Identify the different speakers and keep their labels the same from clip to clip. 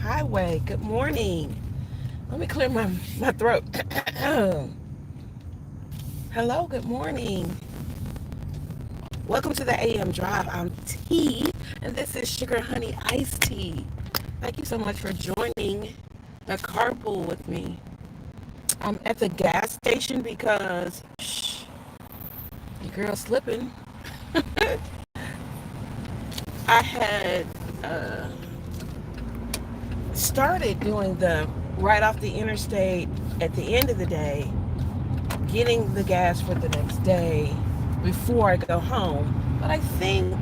Speaker 1: highway. Good morning. Let me clear my throat. Hello, good morning. Welcome to the AM Drive. I'm T, and this is Sugar Honey Iced Tea. Thank you so much for joining the carpool with me. I'm at the gas station because your girl's slipping. I had started doing the right off the interstate at the end of the day, getting the gas for the next day before I go home. But I think,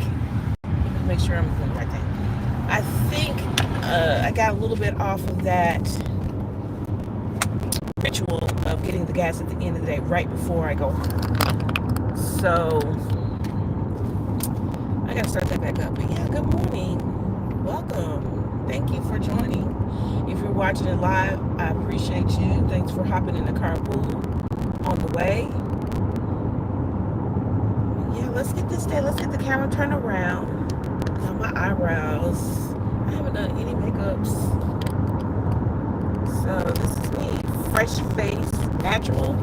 Speaker 1: let me make sure I'm doing the right thing. I think I got a little bit off of that ritual of getting the gas at the end of the day right before I go home. So I gotta start that back up. But yeah, good morning. Welcome. Thank you for joining. If you're watching it live, I appreciate you. Thanks for hopping in the carpool on the way. Yeah, let's get this day. Let's get the camera turned around. On my eyebrows. I haven't done any makeups. So this is me. Fresh face, natural.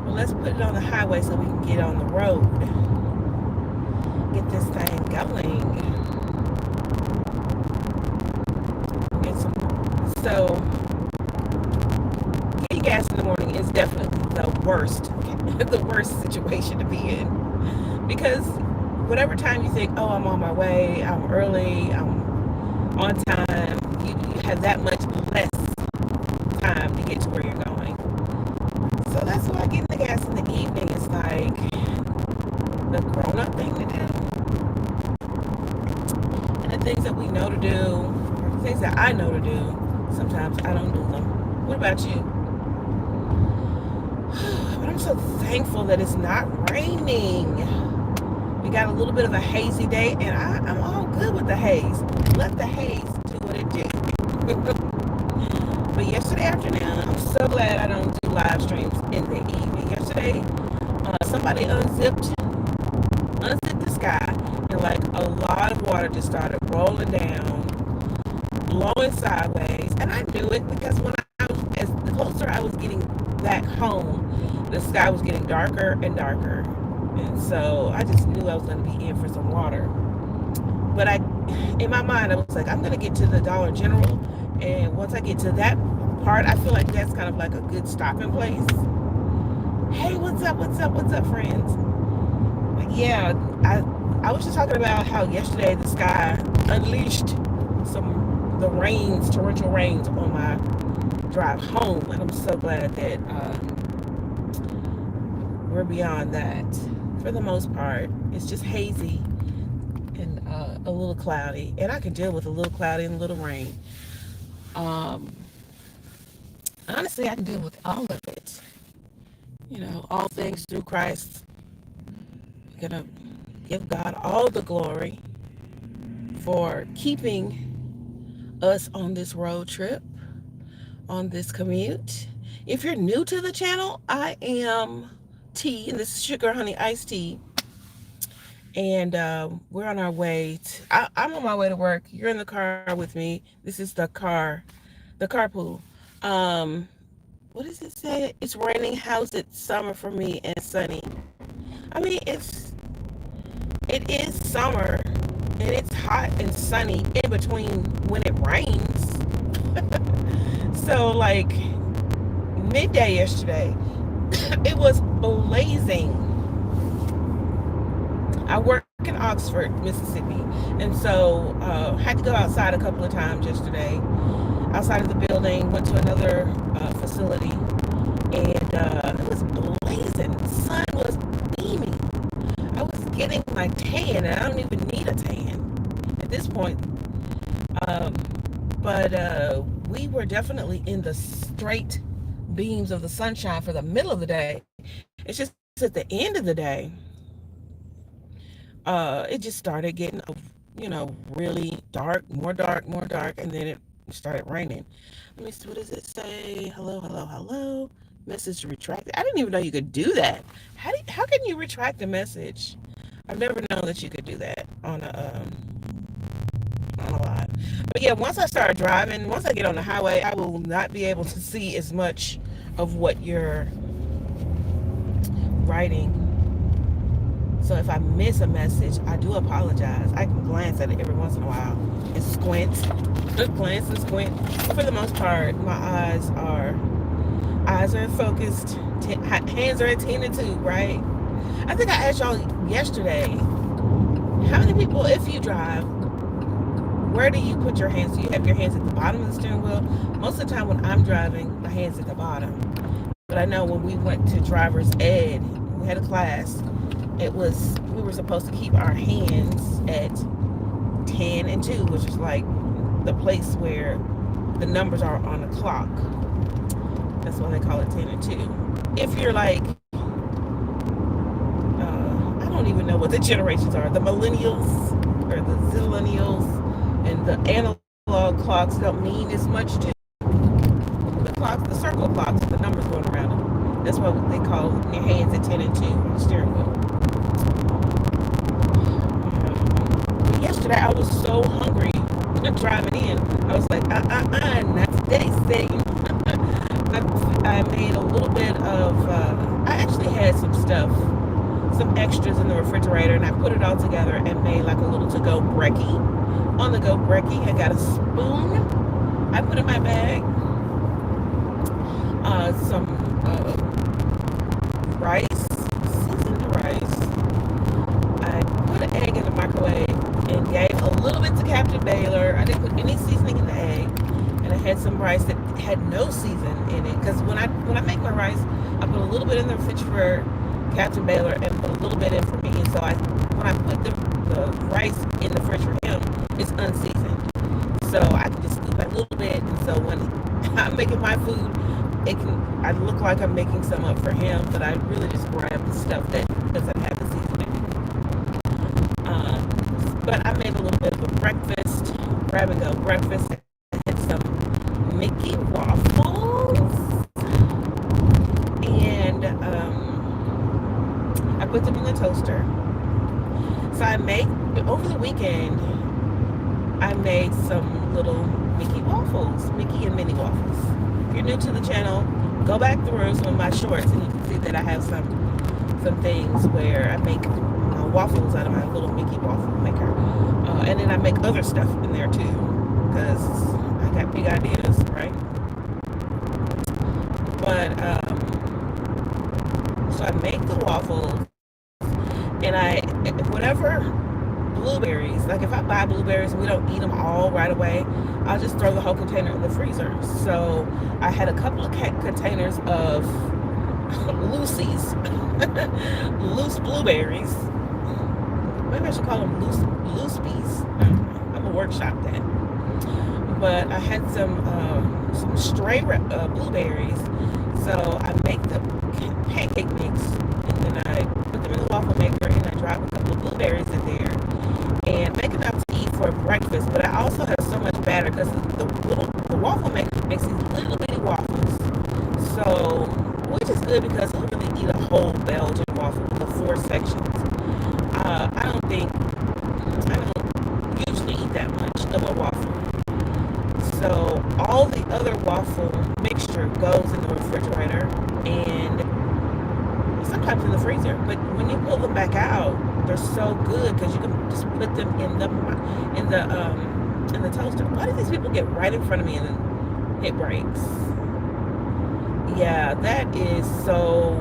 Speaker 1: Well, let's put it on the highway so we can get on the road. Get this thing going. Get some. So getting gas in the morning is definitely the worst, the worst situation to be in, because whatever time you think, oh, I'm on my way, I'm early, I'm on time, you have that much less time to get to where you're going. So that's why getting the gas in the evening is like the grown-up thing to do. And the things that we know to do, or the things that I know to do, sometimes I don't do them. What about you? But I'm so thankful that it's not raining. We got a little bit of a hazy day, and I'm all good with the haze. Let the haze do what it do. But yesterday afternoon, I'm so glad I don't do live streams in the evening. Yesterday, somebody unzipped the sky, and like a lot of water just started rolling down, blowing sideways. And I knew it because as the closer I was getting back home, the sky was getting darker and darker. And so I just knew I was going to be in for some water. But in my mind, I was like, I'm going to get to the Dollar General. And once I get to that part, I feel like that's kind of like a good stopping place. Hey, what's up, friends? But yeah, I was just talking about how yesterday the sky unleashed torrential rains on my drive home. And I'm so glad that we're beyond that. For the most part, it's just hazy and a little cloudy, and I can deal with a little cloudy and a little rain. Honestly, I can deal with all of it. All things through Christ. I'm gonna give God all the glory for keeping us on this road trip, on this commute. If you're new to the channel, I am T, and this is Sugar Honey Iced Tea. And we're on our way. I'm on my way to work. You're in the car with me. This is the carpool. What does it say? It's raining. How's it summer for me and sunny? I mean, it is summer, and it's hot and sunny in between when it rains. So like midday yesterday, it was blazing. I work in Oxford, Mississippi, and so had to go outside a couple of times yesterday. Outside of the building, went to another facility, and it was blazing. The sun was beaming. I was getting my tan, and I don't even need a tan at this point. But we were definitely in the straight beams of the sunshine for the middle of the day. It's just at the end of the day, it just started getting, really dark, more dark, and then it started raining. Let me see, what does it say? Hello. Message retracted. I didn't even know you could do that. How can you retract a message? I've never known that you could do that on a live. But yeah, once I start driving, once I get on the highway, I will not be able to see as much of what you're writing. So if I miss a message, I do apologize. I can glance at it every once in a while and squint, glance and squint. But for the most part, my eyes are focused, hands are attended to, right? I think I asked y'all yesterday, how many people, if you drive, where do you put your hands? Do you have your hands at the bottom of the steering wheel? Most of the time when I'm driving, my hands at the bottom. But I know when we went to driver's ed, we had a class, we were supposed to keep our hands at 10 and 2, which is like the place where the numbers are on the clock. That's why they call it 10 and 2. If you're like, I don't even know what the generations are, the millennials or the zillennials, and the analog clocks don't mean as much to the clocks, the circle clocks, the numbers going around them. That's what they call your hands at 10 and 2 on the steering wheel. Yesterday I was so hungry driving in. I was like, not today, Satan. I made a little bit of, I actually had some stuff, some extras in the refrigerator, and I put it all together and made like a little to-go brekkie. On the go brekkie, I got a spoon I put in my bag, some rice, seasoned rice. I put an egg in the microwave and gave a little bit to Captain Baylor. I didn't put any seasoning in the egg, and I had some rice that had no season in it, because when I make my rice, I put a little bit in the fridge for Captain Baylor and put a little bit in for me. And so when I put the rice in the fridge for him, it's unseasoned, so I can just scoop a little bit. And so when I'm making my food, I look like I'm making some up for him, but I really just grab the stuff that doesn't have the seasoning. But I made a little bit of a breakfast, grab and go breakfast. I had some Mickey waffles, and I put them in the toaster. So over the weekend, I made some little Mickey waffles, Mickey and Minnie waffles. If you're new to the channel, go back through some of my shorts and you can see that I have some things where I make waffles out of my little Mickey waffle maker. And then I make other stuff in there too, because I got big ideas, right? But, so I make the waffles, and whatever blueberries, like if I buy blueberries and we don't eat them all right away, I'll just throw the whole container in the freezer. So I had a couple of containers of loose blueberries. Maybe I should call them loose bees. I'm gonna workshop that. But I had some stray blueberries, so I make the pancake mix, and then I put them in the waffle maker, and I drop a couple of blueberries in there, and make enough to eat for breakfast. But I also have so much batter because the waffle maker makes these little bitty waffles, so which is good because we really eat a whole Belgian waffle with the 4 sections. I don't usually eat that much of a waffle. So all the other waffle mixture goes in the refrigerator and sometimes in the freezer. But when you pull them back out, they're so good because you can just put them in the toaster. Why do these people get right in front of me and then hit brakes? Yeah, that is so.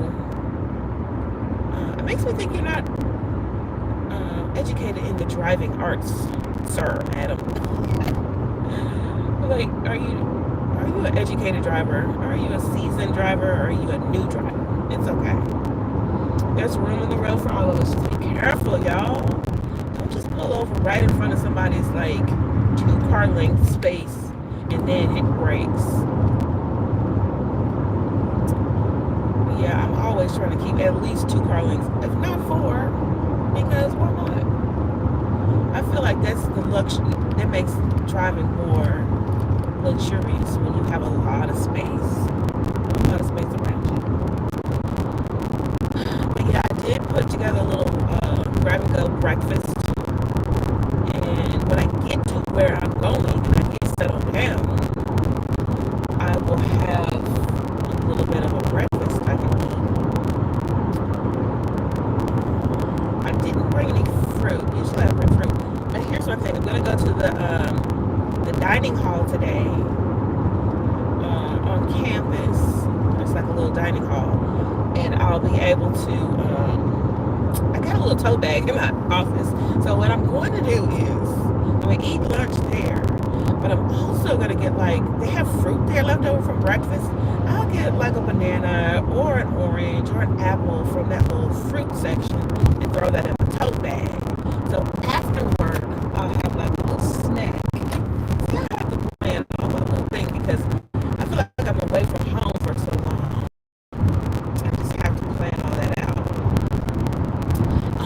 Speaker 1: It makes me think you're not educated in the driving arts, sir, madam. Like, are you an educated driver? Are you a seasoned driver? Or are you a new driver? It's okay. There's room in the road for all of us. Just be careful, y'all. Don't just pull over right in front of somebody's like 2-car length space and then hit brakes. Yeah, I'm always trying to keep at least 2-car lengths, if not 4. Because why not? I feel like that's the luxury that makes driving more luxurious when you have a lot of space around you. But yeah, I did put together a little grab and go breakfast, and when I get to where I'm going, and I dining hall today on campus. It's like a little dining hall, and I'll be able to. I got a little tote bag in my office, so what I'm going to do is I'm gonna eat lunch there, but I'm also gonna get like they have fruit there left over from breakfast. I'll get like a banana or an orange or an apple from that little fruit section and throw that in the tote bag. So after work, I'll have like a little snack. See, I have to plan all my little thing because I feel like I'm away from home for so long. I just have to plan all that out.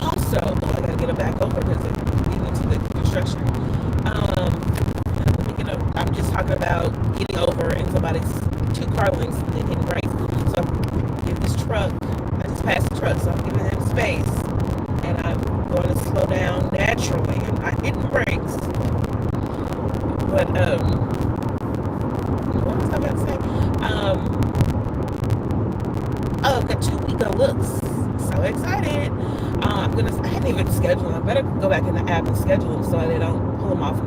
Speaker 1: Also, I gotta get it back over because I'm getting into the construction. Let me get up. I'm just talking about getting over in somebody's two car links and then hitting brakes. So I'm giving this truck. I just passed the truck, so I'm giving him space, and I'm going to slow down naturally. I'm not hitting brakes, but what was I about to say? Oh, I've got 2 WeGo Looks. So excited. I hadn't even scheduled them. I better go back in the app and schedule them so they don't pull them off of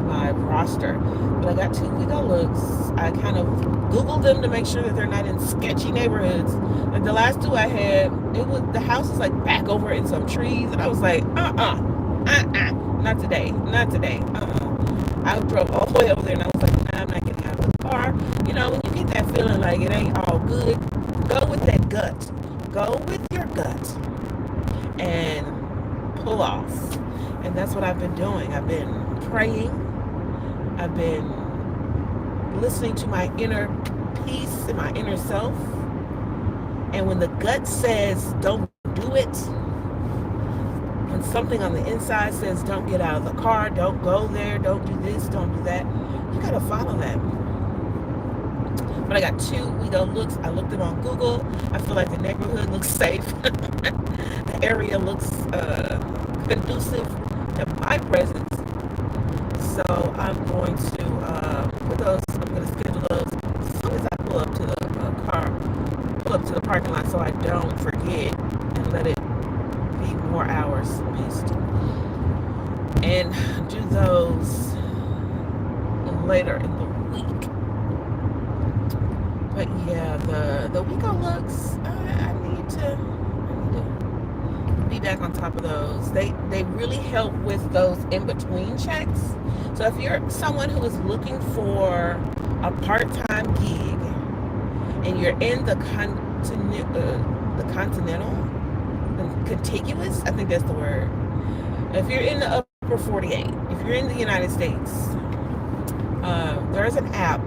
Speaker 1: my roster. But I got 2 WeGo Looks. I kind of Googled them to make sure that they're not in sketchy neighborhoods. Like the last 2 I had, the house was like back over in some trees, and I was like, not today, not today. I drove all the way over there, and I was like, nah, I'm not getting out of the car. You know, when you get that feeling like it ain't all good, go with that gut. Go with your gut and pull off. And that's what I've been doing. I've been praying. I've been listening to my inner peace and my inner self. And when the gut says don't do it, when something on the inside says don't get out of the car, don't go there, don't do this, don't do that, you gotta follow that. But I got 2 WeGo Looks. I looked them on Google. I feel like the neighborhood looks safe. The area looks conducive to my presence. So I'm going to put those. I'm going to schedule those as soon as I pull up to the parking lot, so I don't forget and let it be more hours missed. And do those later in the week. But yeah, the WeGo Looks, I need to be back on top of those. They really help with those in-between checks. So if you're someone who is looking for a part-time gig and you're in the contiguous, I think that's the word. If you're in the upper 48, if you're in the United States, there's an app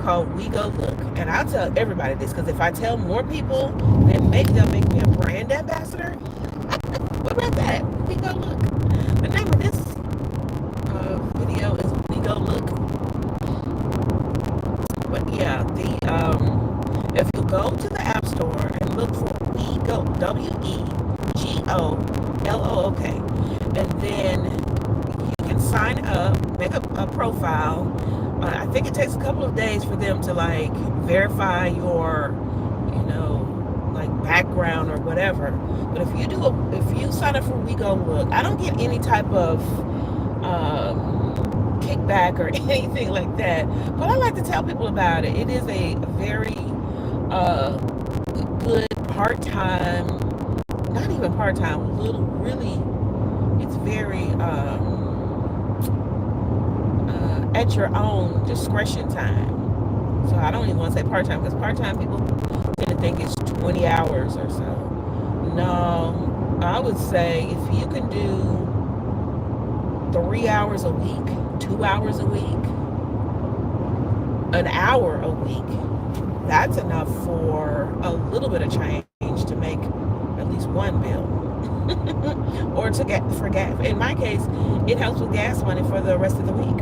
Speaker 1: called WeGo Look, and I'll tell everybody this because if I tell more people, then maybe they'll make me a brand ambassador. What about that? WeGo Look. The name of this video is WeGo Look. But yeah, if you go to the App Store and look for WeGo, WeGo Look, and then you can sign up, make a profile. I think it takes a couple of days for them to like verify your, like background or whatever. But if you sign up for WeGo Look, I don't get any type of kickback or anything like that. But I like to tell people about it. It is a very good part-time, not even part-time, really, it's very at your own discretion time. So I don't even want to say part-time because part-time people tend to think it's 20 hours or so. No, I would say if you can do 3 hours a week, 2 hours a week, an hour a week, that's enough for a little bit of change to make at least one bill. Or to get for gas. In my case, it helps with gas money for the rest of the week.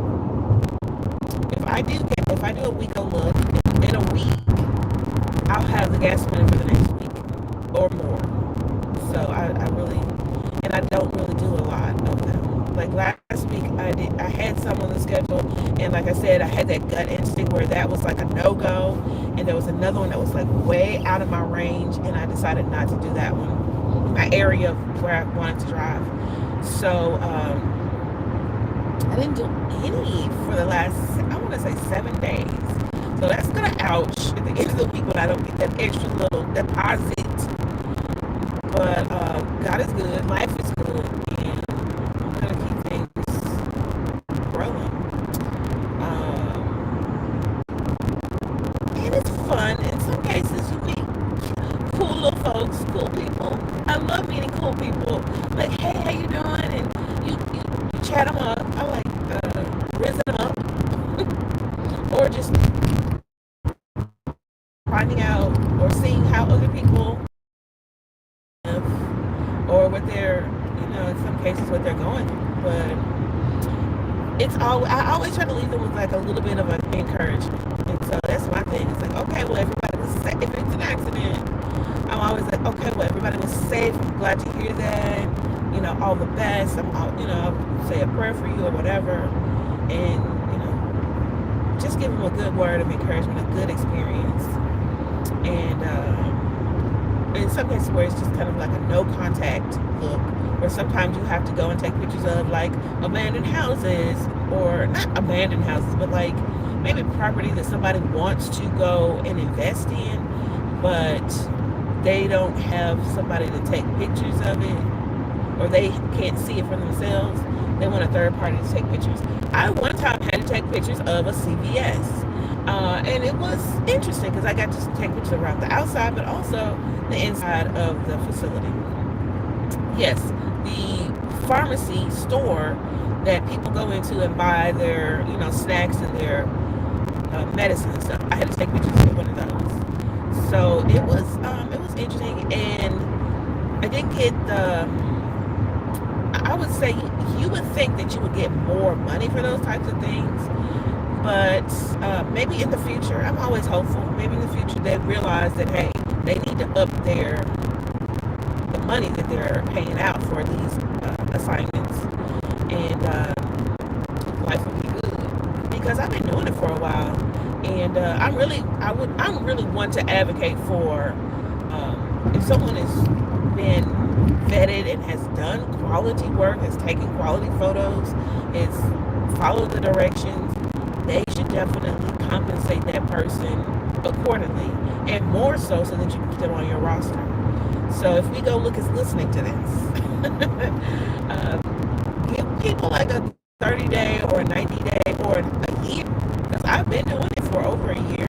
Speaker 1: If I do a WeGo Look in a week, I'll have the gas money for the next week or more. So I don't really do a lot of them. Like last week, I had some on the schedule, and like I said, I had that gut instinct where that was like a no-go, and there was another one that was like way out of my range, and I decided not to do that one. My area where I wanted to drive. So I didn't do any for the last, I want to say 7 days. So that's gonna ouch at the end of the week when I don't get that extra little deposit. But God is good, life is good, and I'm gonna keep things growing. And it's fun. In some cases, you meet cool little folks, cool people. I love meeting cool people. Like, hey, how you doing? And you chat them up. I like rizzing them up, or just finding out or seeing how other people live, or what they're, in some cases, what they're going through. But it's all I always try to leave them with like a little bit of an encouragement. And so that's my thing. It's like, okay, well, everybody was safe. If it's an accident, I'm always like, okay, well, everybody was safe. I'm glad to hear that. All the best. I'll say a prayer for you or whatever. And, just give them a good word of encouragement, a good experience. And in some cases where it's just kind of like a no contact look, where sometimes you have to go and take pictures of like abandoned houses, or not abandoned houses, but like maybe property that somebody wants to go and invest in, but they don't have somebody to take pictures of it, or they can't see it for themselves. They want a third party to take pictures. I one time had to take pictures of a CVS. And it was interesting because I got to take pictures around the outside, but also the inside of the facility. Yes, the pharmacy store that people go into and buy their, snacks and their medicine and stuff. I had to take pictures of one of those. So it was interesting, and I didn't get the. I would say you would think that you would get more money for those types of things, but maybe in the future, I'm always hopeful. Maybe in the future they realize that, hey, they need to up the money that they're paying out for these assignments, and life will be good. Because I've been doing it for a while, and I'm really one to advocate for if someone has been vetted and has done quality work, has taken quality photos, has followed the directions, they should definitely compensate that person accordingly, and more so that you can put them on your roster. So if WeGo Look is listening to this, give people like a 30-day or a 90-day or a year, because I've been doing it for over a year.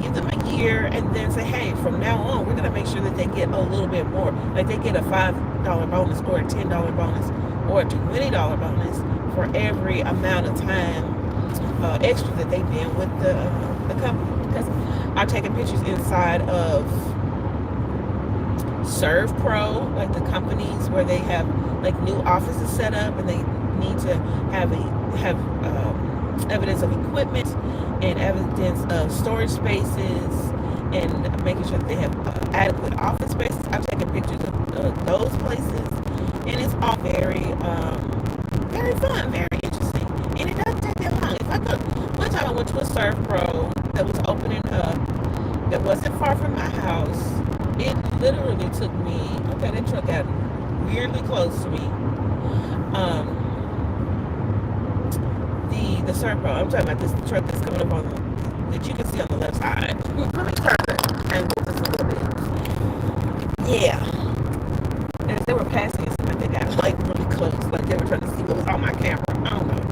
Speaker 1: Give them a year and then say, hey, from now on, we're going to make sure that they get a little bit more. Like they get a $5 bonus or a $10 bonus or a $20 bonus for every amount of time extra that they've been with the company. Because I've taken pictures inside of Serve Pro, like the companies where they have like new offices set up, and they need to have evidence of equipment and evidence of storage spaces, and making sure that they have adequate office spaces. I've taken pictures of those places, and it's all very very fun, very interesting, and it doesn't take that long. If I go, one time I went to a Serve Pro that was opening up that wasn't far from my house. It literally took me, okay, that truck got weirdly close to me. The Serve Pro, I'm talking about this truck that's coming up on that you can see on the left side. Let me turn the angle just a little bit. Yeah. And as they were passing it, they got like really close, like they were trying to see what was on my camera. I don't know.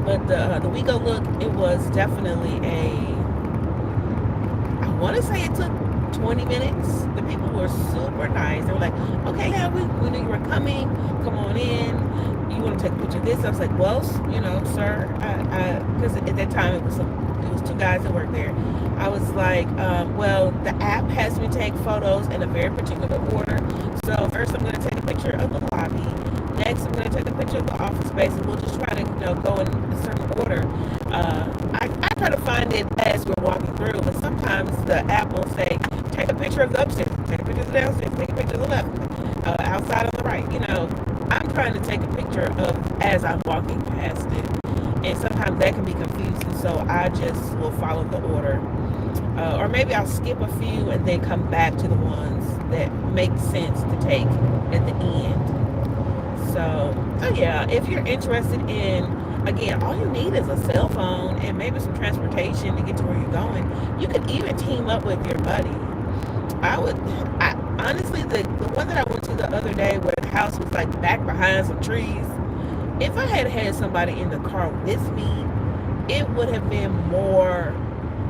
Speaker 1: But the WeGo Look, it was definitely I want to say it took 20 minutes. The people were super nice. They were like, okay, yeah, we knew you were coming. Come on in. You want to take a picture of this? I was like, well, sir, because at that time it was two guys that worked there. I was like, well, the app has me take photos in a very particular order. So first I'm going to take a picture of the lobby. Next I'm going to take a picture of the office space, and we'll just try to go in a certain order. I try to find it as we're walking through, but sometimes the app will say, take a picture of the upstairs, take a picture of the downstairs, take a picture of the left, outside on the right. I'm trying to take a picture of as I'm walking past it, and sometimes that can be confusing, so I just will follow the order, or maybe I'll skip a few and then come back to the ones that make sense to take at the end. So yeah, if you're interested in, again, all you need is a cell phone and maybe some transportation to get to where you're going. You could even team up with your buddy. I would, I honestly, the one that I went to the other day where the house was like back behind some trees, if I had had somebody in the car with me, it would have been more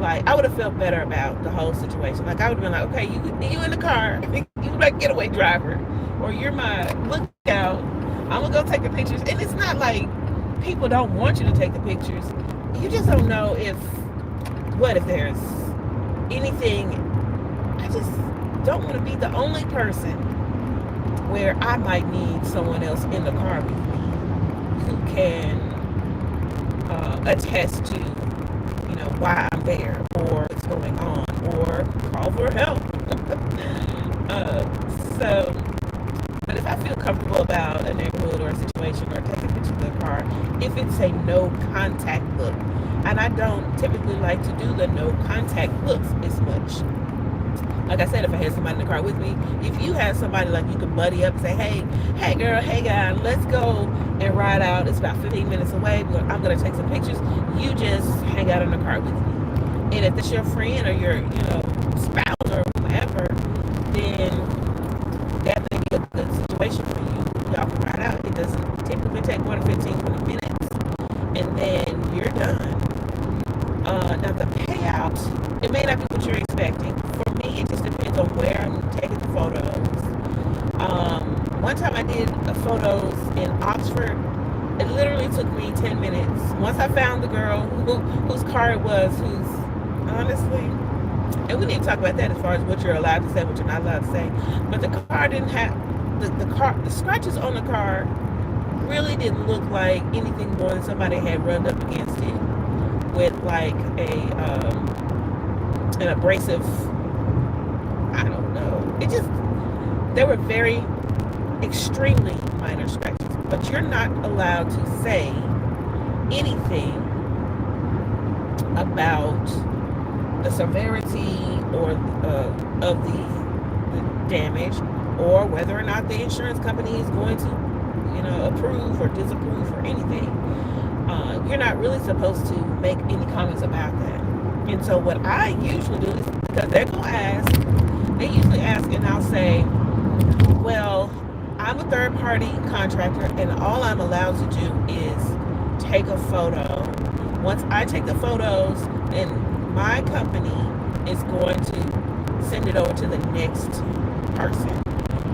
Speaker 1: like, I would have felt better about the whole situation. Like I would have been like, okay, you in the car, you my getaway driver, or you're my lookout. I'm gonna go take the pictures. And it's not like people don't want you to take the pictures. You just don't know if there's anything. I just don't want to be the only person where I might need someone else in the car with me who can attest to, why I'm there or what's going on or call for help. So, but if I feel comfortable about a neighborhood or a situation or taking a picture of the car, if it's a no contact look, and I don't typically like to do the no contact looks as much. Like I said, if I had somebody in the car with me, if you had somebody like you could buddy up and say, hey girl, hey guy, let's go and ride out. It's about 15 minutes away. I'm going to take some pictures. You just hang out in the car with me. And if it's your friend or your, spouse or whoever, then that may be a good situation for you. Y'all can ride out. It doesn't typically take more than 15, 20 minutes. And then you're done. Now the payout, it may not be what you're expecting. For me, it just depends on where I'm taking the photos. One time I did photos in Oxford. It literally took me 10 minutes. Once I found the girl whose car it was, who's honestly, and we need to talk about that as far as what you're allowed to say, what you're not allowed to say. But the car didn't have, the scratches on the car really didn't look like anything more than somebody had rubbed up against it with like an abrasive, I don't know. It just, they were very extremely minor scratches, but you're not allowed to say anything about the severity or of the damage, or whether or not the insurance company is going to, approve or disapprove or anything. You're not really supposed to make any comments about that. And so what I usually do is, because they're going to ask, they usually ask, and I'll say, well, I'm a third party contractor and all I'm allowed to do is take a photo. Once I take the photos, then my company is going to send it over to the next person,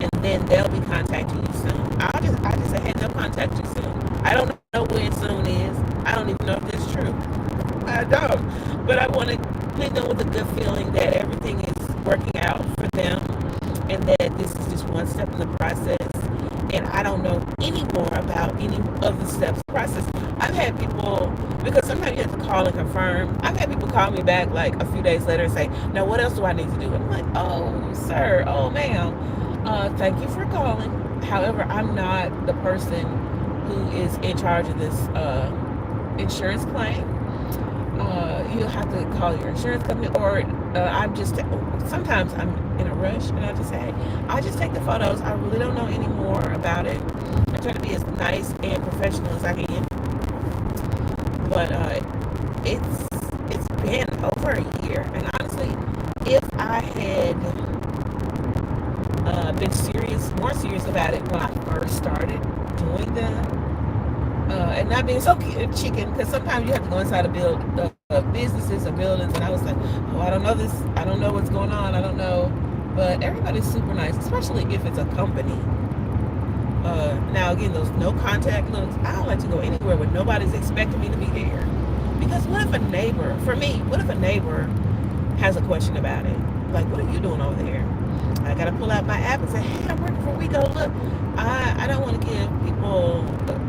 Speaker 1: and then they'll be contacting you soon. I just say, hey, they'll contact you soon. I don't know when soon is. I don't even know if that's true. I don't. But I want to leave them with a good feeling that everything is working out for them and that this is just one step in the process. And I don't know any more about any of the steps of the process. I've had people, because sometimes you have to call and confirm. I've had people call me back like a few days later and say, now what else do I need to do? And I'm like, oh, sir, oh, ma'am, thank you for calling. However, I'm not the person who is in charge of this insurance claim. You'll have to call your insurance company, or sometimes I'm in a rush and I just say, hey, I'll just take the photos. I really don't know any more about it. I try to be as nice and professional as I can. But it's been over a year, and honestly, if I had been more serious about it when I first started doing that, and not being so chicken, because sometimes you have to go inside businesses or buildings, and I was like, oh, I don't know this, I don't know what's going on, I don't know, but everybody's super nice, especially if it's a company. Now again, those no contact looks, I don't like to go anywhere where nobody's expecting me to be there, because what if a neighbor has a question about it, like, what are you doing over there? I gotta pull out my app and say, hey, I'm working for WeGo Look. I don't want to give people,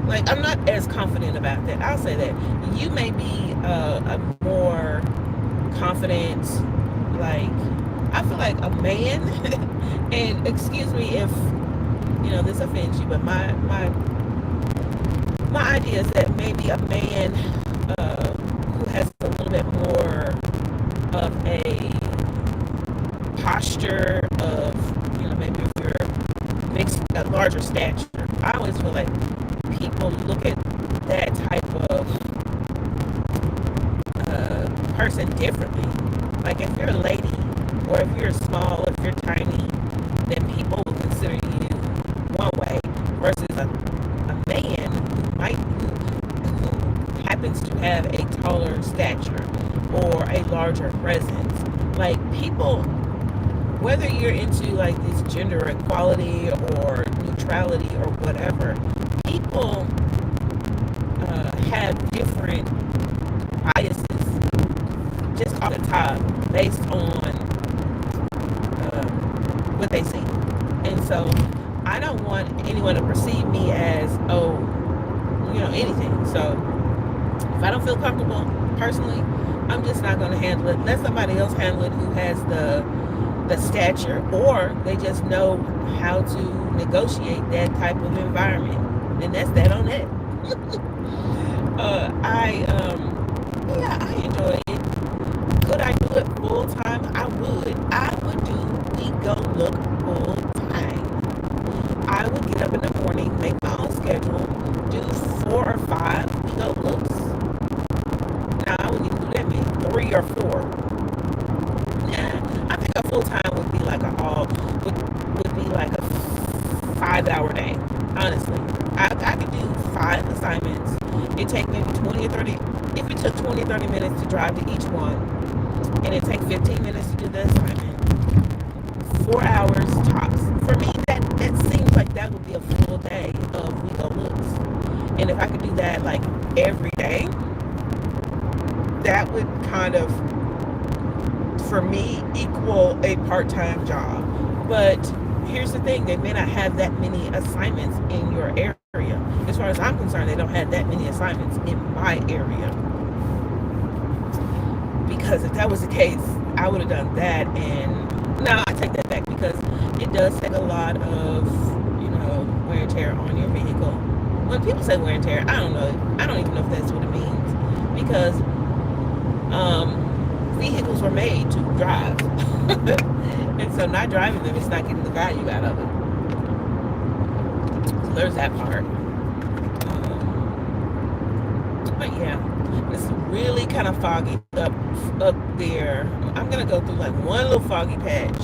Speaker 1: like, I'm not as confident about that. I'll say that. You may be a more confident, like, I feel like a man, and excuse me if, this offends you, but my idea is that maybe a man who has a little bit more of a posture of, maybe a larger stature. I always feel like people look at that type of person differently. Like if you're a lady, or if you're small, if you're tiny, then people will consider you one way versus a man who happens to have a taller stature or a larger presence. Like people, whether you're into like this gender equality or neutrality or whatever, people have different biases just off the top based on what they see. And so I don't want anyone to perceive me as, oh, anything. So if I don't feel comfortable personally, I'm just not going to handle it. Let somebody else handle it who has the stature, or they just know how to negotiate that type of environment. And that's that on that. I enjoy it. Could I do it full time? I would. I would do WeGo Look full time. I would get up in the morning, make my own schedule, do 4 or 5 WeGo Looks. Now I wouldn't even do that many, 3 or 4. Nah, I think a full time would be like would be like a 5-hour day. Honestly, I could do 5 assignments. It take maybe 20 or 30. If it took 20 or 30 minutes to drive to each one, and it takes 15 minutes to do the assignment, 4 hours tops. For me, that seems like that would be a full day of WeGo Looks. And if I could do that like every day, that would kind of, for me, equal a part-time job. But here's the thing, they may not have that many assignments in your area. As far as I'm concerned, they don't have that many assignments in my area. Because if that was the case, I would have done that. And no, I take that back, because it does take a lot of, wear and tear on your vehicle. When people say wear and tear, I don't know. I don't even know if that's what it means. Because vehicles were made to drive. And so not driving them is not getting the value out of it. So there's that part. But yeah, it's really kind of foggy up there. I'm going to go through like one little foggy patch,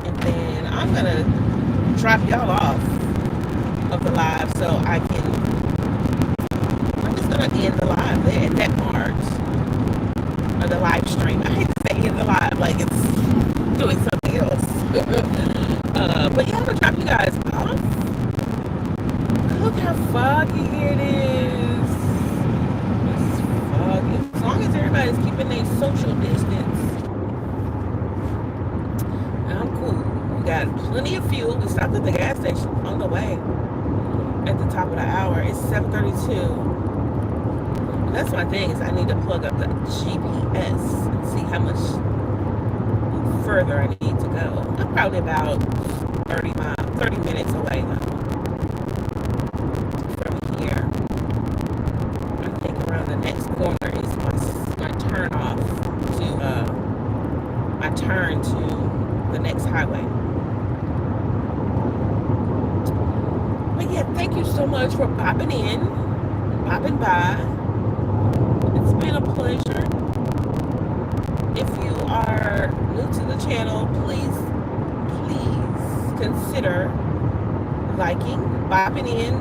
Speaker 1: and then I'm going to drop y'all off of the live so I'm just going to end the live there at that part. Or the live stream. I hate to say end the live like it's doing something else. But yeah, I'm going to drop you guys off. Look how foggy it is. It's foggy. As long as everybody's keeping their social distance, I'm cool. We got plenty of fuel. We stopped at the gas station on the way at the top of the hour. It's 7:32. That's my thing, is I need to plug up the GPS and see how much further I need to go. I'm probably about 30 minutes away though from here. I think around the next corner is my turn off to my turn to the next highway. But yeah, thank you so much for popping by. It's been a pleasure. If you are new to the channel, please consider liking, bopping in,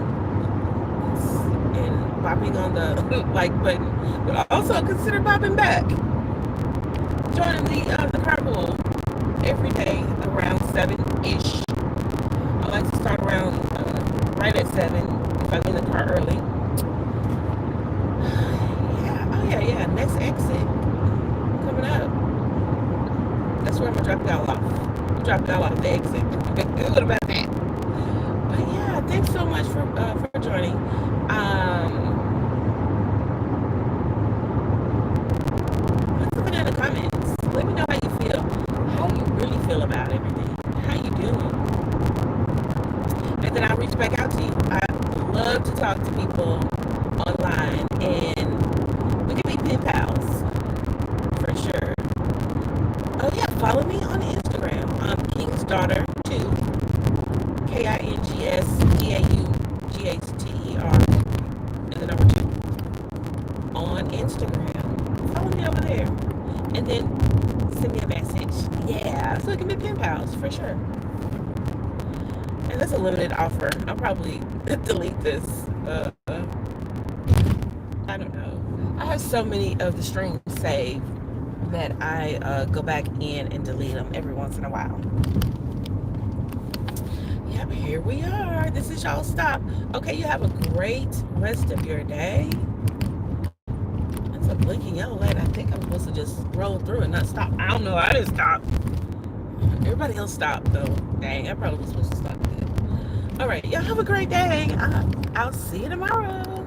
Speaker 1: and bopping on the like button. But also consider bopping back. Joining the carpool every day around 7-ish. I like to start around right at 7 if I'm in the car early. Yeah, next exit coming up. That's where I'm gonna drop y'all off. Drop y'all off the exit. What about that? But yeah, thanks so much for joining. Put something in the comments. Let me know how you feel. How you really feel about everything. How you doing? And then I'll reach back out to you. I love to talk to people online, and we can be pen pals for sure. Oh yeah, follow me on Instagram. I'm King's Daughter 2, Kings Instagram. Follow me over there. And then send me a message. Yeah, so it can be pen pals for sure. And that's a limited offer. I'll probably delete this. I don't know. I have so many of the streams saved that I go back in and delete them every once in a while. Yep, here we are. This is y'all stop. Okay, you have a great rest of your day. That's a blinking yellow light. I think I'm supposed to just roll through and not stop. I don't know. I didn't stop. Everybody else stopped though. Dang, I probably was supposed to stop. All right, y'all have a great day. I'll see you tomorrow.